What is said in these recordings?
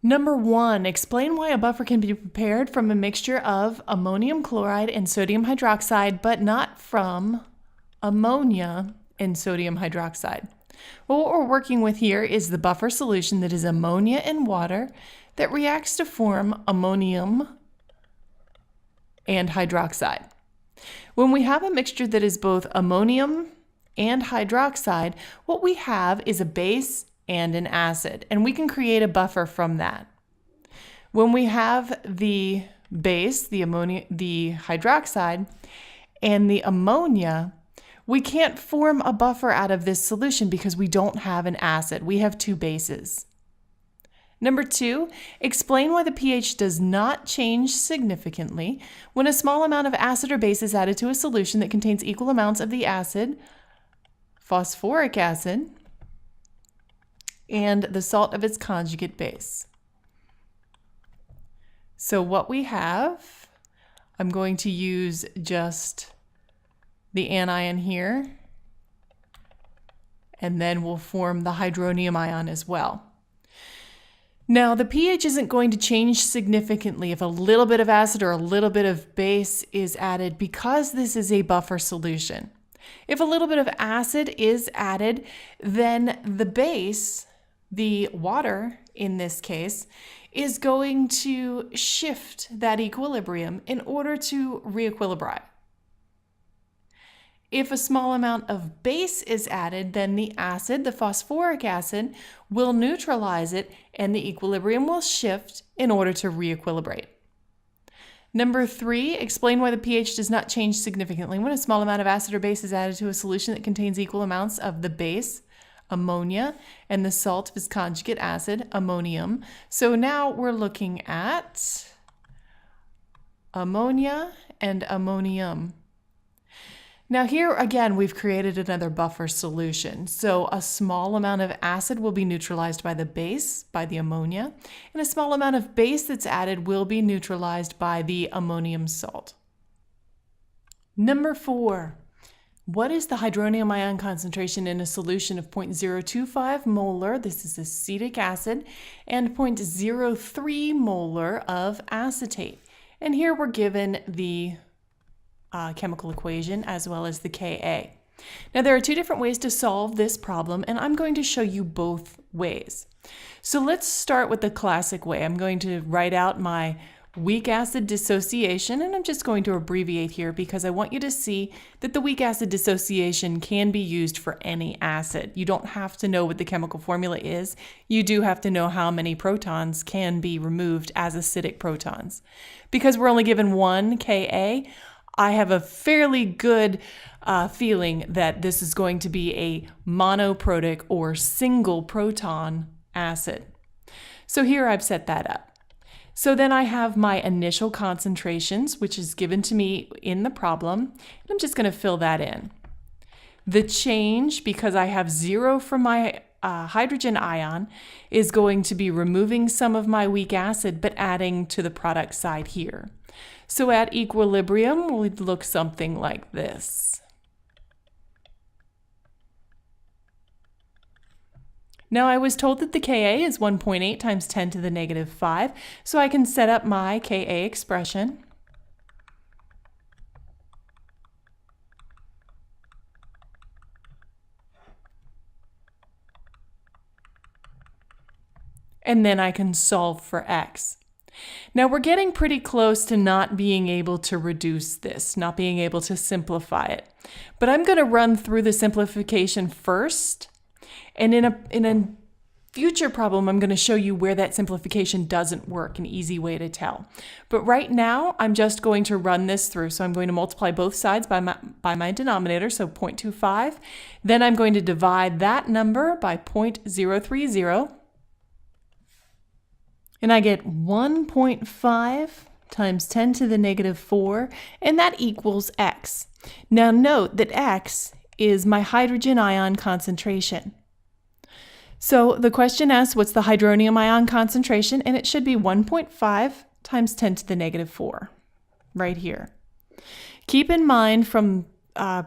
Number 1, explain why a buffer can be prepared from a mixture of ammonium chloride and sodium hydroxide, but not from ammonia and sodium hydroxide. Well, what we're working with here is the buffer solution that is ammonia and water that reacts to form ammonium and hydroxide. When we have a mixture that is both ammonium and hydroxide, what we have is a base and an acid, and we can create a buffer from that. When we have the base, the hydroxide, and the ammonia, we can't form a buffer out of this solution because we don't have an acid. We have two bases. Number 2, explain why the pH does not change significantly when a small amount of acid or base is added to a solution that contains equal amounts of the acid, phosphoric acid, and the salt of its conjugate base. So what we have, I'm going to use just the anion here, and then we'll form the hydronium ion as well. Now, the pH isn't going to change significantly if a little bit of acid or a little bit of base is added because this is a buffer solution. If a little bit of acid is added, then the base, the water in this case, is going to shift that equilibrium in order to re-equilibrate. If a small amount of base is added, then the acid, the phosphoric acid, will neutralize it and the equilibrium will shift in order to re-equilibrate. Number 3, explain why the pH does not change significantly when a small amount of acid or base is added to a solution that contains equal amounts of the base, ammonia, and the salt of its conjugate acid, ammonium. So now we're looking at ammonia and ammonium. Now here again, we've created another buffer solution. So a small amount of acid will be neutralized by the base, by the ammonia, and a small amount of base that's added will be neutralized by the ammonium salt. Number 4, what is the hydronium ion concentration in a solution of 0.025 molar, this is acetic acid, and 0.03 molar of acetate? And here we're given the chemical equation as well as the Ka. Now there are two different ways to solve this problem, and I'm going to show you both ways. So let's start with the classic way. I'm going to write out my weak acid dissociation, and I'm just going to abbreviate here because I want you to see that the weak acid dissociation can be used for any acid. You don't have to know what the chemical formula is. You do have to know how many protons can be removed as acidic protons. Because we're only given one Ka, I have a fairly good feeling that this is going to be a monoprotic or single proton acid. So here I've set that up. So then I have my initial concentrations, which is given to me in the problem, and I'm just going to fill that in. The change, because I have 0 from my hydrogen ion, is going to be removing some of my weak acid, but adding to the product side here. So at equilibrium, we'd look something like this. Now I was told that the Ka is 1.8 times 10 to the negative 5, so I can set up my Ka expression. And then I can solve for x. Now we're getting pretty close to not being able to reduce this, not being able to simplify it. But I'm going to run through the simplification first, and in a future problem I'm going to show you where that simplification doesn't work, an easy way to tell. But right now I'm just going to run this through. So I'm going to multiply both sides by my denominator, so 0.25. Then I'm going to divide that number by 0.030. And I get 1.5 times 10 to the negative 4, and that equals x. Now note that x is my hydrogen ion concentration. So the question asks, what's the hydronium ion concentration? And it should be 1.5 times 10 to the negative 4, right here. Keep in mind from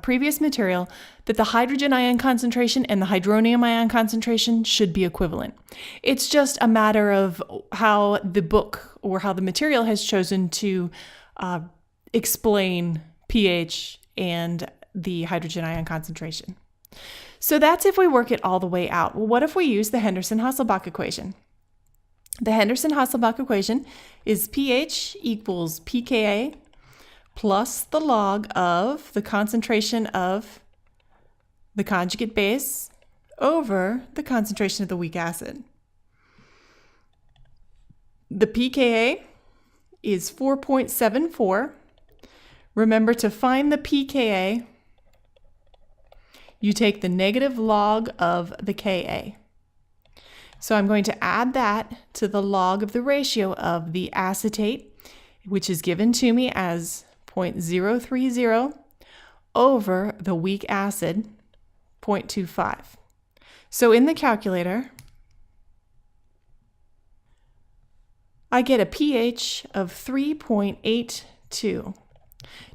previous material that the hydrogen ion concentration and the hydronium ion concentration should be equivalent. It's just a matter of how the book or how the material has chosen to explain pH and the hydrogen ion concentration. So that's if we work it all the way out. Well, what if we use the Henderson-Hasselbalch equation? The Henderson-Hasselbalch equation is pH equals pKa plus the log of the concentration of the conjugate base over the concentration of the weak acid. The pKa is 4.74. Remember, to find the pKa, you take the negative log of the Ka. So I'm going to add that to the log of the ratio of the acetate, which is given to me as 0.030, over the weak acid, 0.25. So in the calculator, I get a pH of 3.82.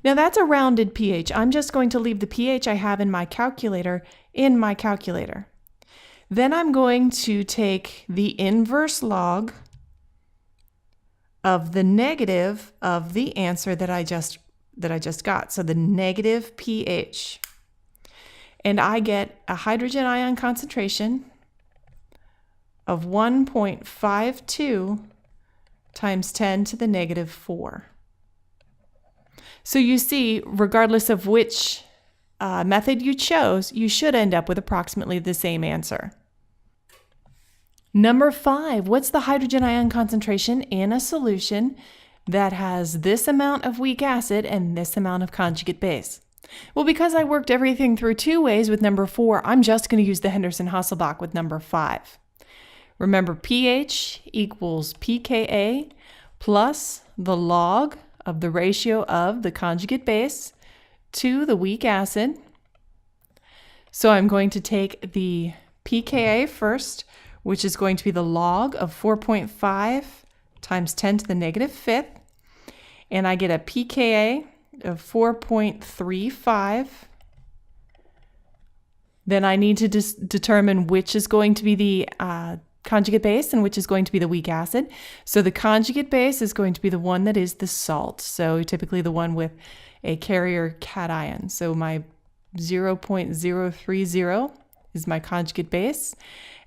Now that's a rounded pH. I'm just going to leave the pH I have in my calculator in my calculator. Then I'm going to take the inverse log of the negative of the answer that I just got. So the negative pH. And I get a hydrogen ion concentration of 1.52 times 10 to the negative 4. So you see, regardless of which method you chose, you should end up with approximately the same answer. Number 5, what's the hydrogen ion concentration in a solution that has this amount of weak acid and this amount of conjugate base? Well, because I worked everything through 2 ways with number 4, I'm just going to use the Henderson-Hasselbalch with number 5. Remember, pH equals pKa plus the log of the ratio of the conjugate base to the weak acid. So I'm going to take the pKa first, which is going to be the log of 4.5 times 10 to the negative 5th, and I get a pKa of 4.35. Then I need to determine which is going to be the conjugate base and which is going to be the weak acid. So the conjugate base is going to be the one that is the salt, so typically the one with a carrier cation. So my 0.030 is my conjugate base,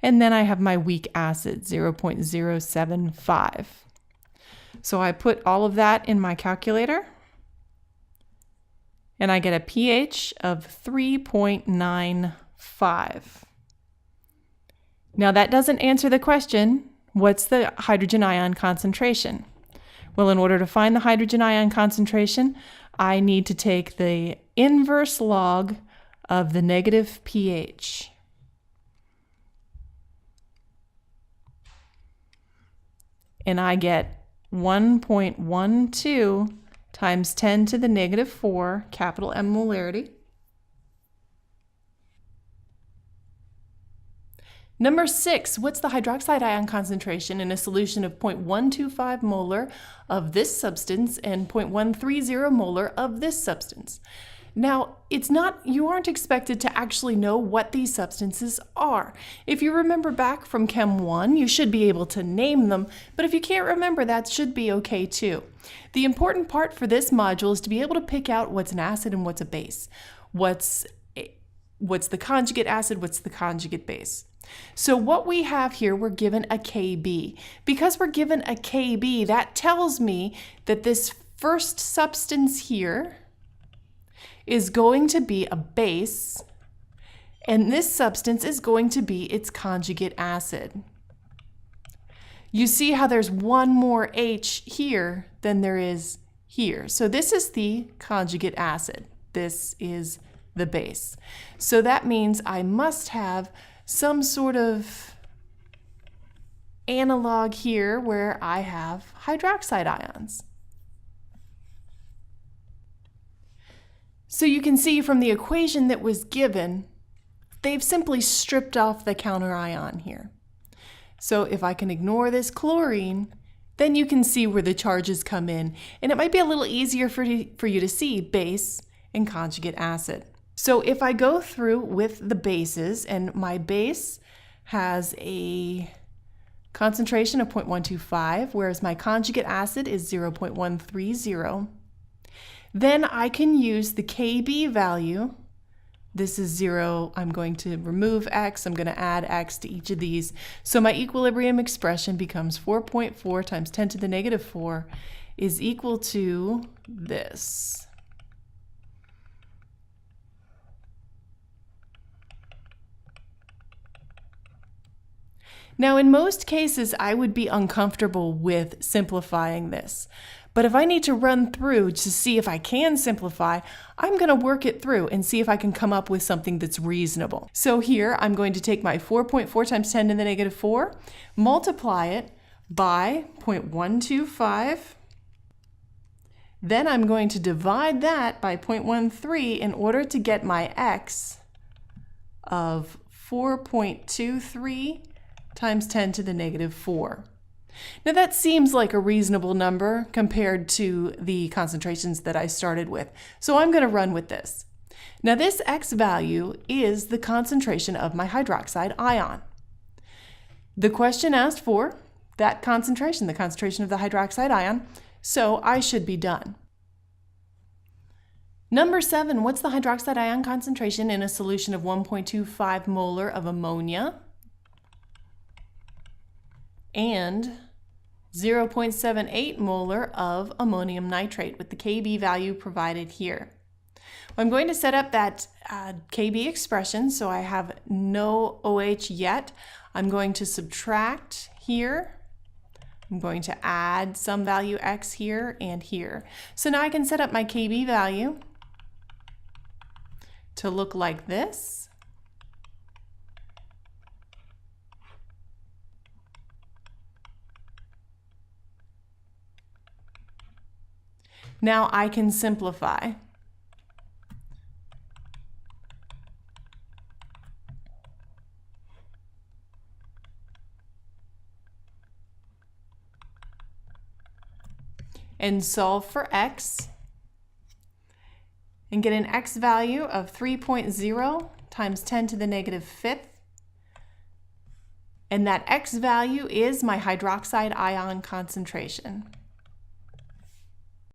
and then I have my weak acid, 0.075. So I put all of that in my calculator, and I get a pH of 3.95. Now that doesn't answer the question, what's the hydrogen ion concentration? Well, in order to find the hydrogen ion concentration, I need to take the inverse log of the negative pH. And I get 1.12 times 10 to the negative 4, capital M molarity. Number 6, what's the hydroxide ion concentration in a solution of 0.125 molar of this substance and 0.130 molar of this substance? Now, you aren't expected to actually know what these substances are. If you remember back from Chem 1, you should be able to name them, but if you can't remember, that should be okay too. The important part for this module is to be able to pick out what's an acid and what's a base. What's the conjugate acid, what's the conjugate base. So what we have here, we're given a Kb. Because we're given a Kb, that tells me that this first substance here is going to be a base, and this substance is going to be its conjugate acid. You see how there's one more H here than there is here. So this is the conjugate acid. This is the base. So that means I must have some sort of analog here where I have hydroxide ions. So you can see from the equation that was given, they've simply stripped off the counter ion here. So if I can ignore this chlorine, then you can see where the charges come in. And it might be a little easier for you to see base in conjugate acid. So if I go through with the bases, and my base has a concentration of 0.125, whereas my conjugate acid is 0.130, then I can use the Kb value. This is 0. I'm going to remove x. I'm going to add x to each of these. So my equilibrium expression becomes 4.4 times 10 to the negative 4 is equal to this. Now, in most cases, I would be uncomfortable with simplifying this. But if I need to run through to see if I can simplify, I'm going to work it through and see if I can come up with something that's reasonable. So here, I'm going to take my 4.4 times 10 to the negative 4, multiply it by 0.125. Then I'm going to divide that by 0.13 in order to get my x of 4.23 times 10 to the negative 4. Now that seems like a reasonable number compared to the concentrations that I started with, so I'm going to run with this. Now this x value is the concentration of my hydroxide ion. The question asked for that concentration, the concentration of the hydroxide ion, so I should be done. Number 7, what's the hydroxide ion concentration in a solution of 1.25 molar of ammonia and 0.78 molar of ammonium nitrate with the Kb value provided here? I'm going to set up that Kb expression, so I have no OH yet. I'm going to subtract here. I'm going to add some value x here and here. So now I can set up my Kb value to look like this. Now I can simplify. And solve for x and get an x value of 3.0 times 10 to the negative 5th. And that x value is my hydroxide ion concentration.